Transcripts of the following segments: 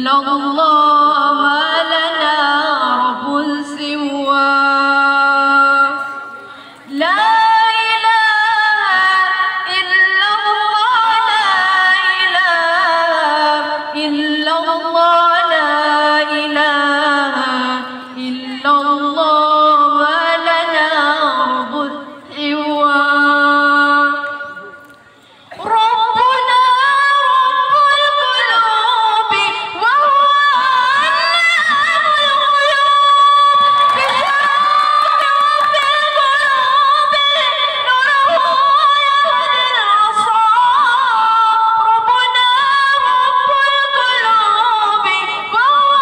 إلا الله ما لنا رب سواه. لا إله إلا الله لا إله إلا الله لا إله إلا الله ما لنا رب سواه. ربنا رب القلوب وهو علام الغيوب بشرك في القلوب نوره يهدي العصا. ربنا رب القلوب وهو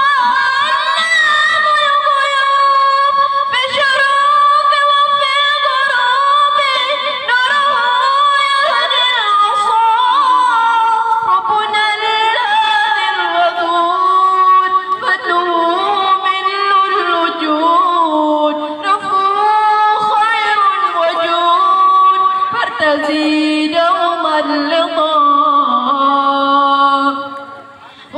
علام الغيوب بشرك وفي القلوب نوره يهدي العصا. ربنا الهادي الودود فضله مثل الوجود رفوع خير وجود فارتزي دوما اللقاء.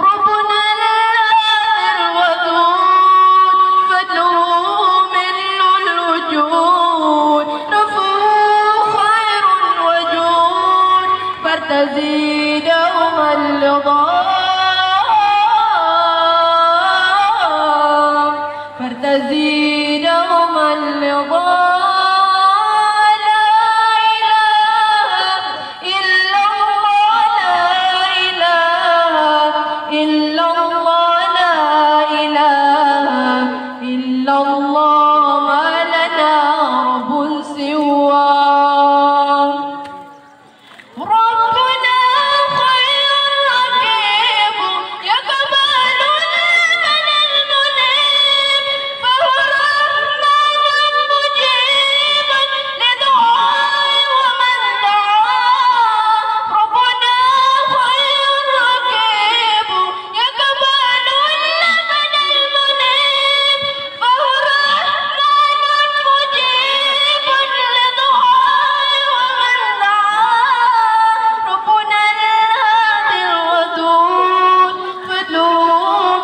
ربنا الهادي الودود فضله مثل الوجود رفوع خير وجود فارتزي دوما اللقاء. فارتزي دوما اللقاء. لا إله إلا الله لا إله إلا الله لا إله إلا الله ما لنا رب سواه. ربنا خير رقيب يقبل من المنيب فهو الرحمن مجيب لدعاء ومن دعا. ربنا خير رقيب يقبل من المنيب فهو الرحمن مجيب لدعاء ومن دعا. ربنا الهادي الودود فضله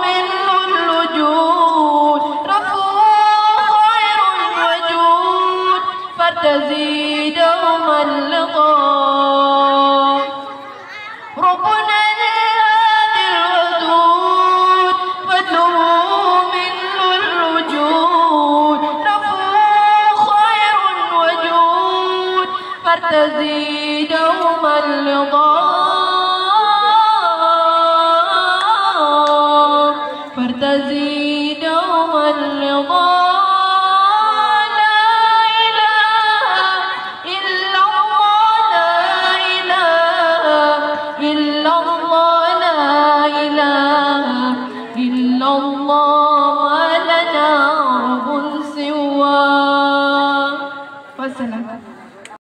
مثل الوجود رفوع خير وجود فارتزي دوما اللقاء. ربنا الهادي الودود فضله مثل الوجود رفوع خير وجود فارتزي دوما اللقاء.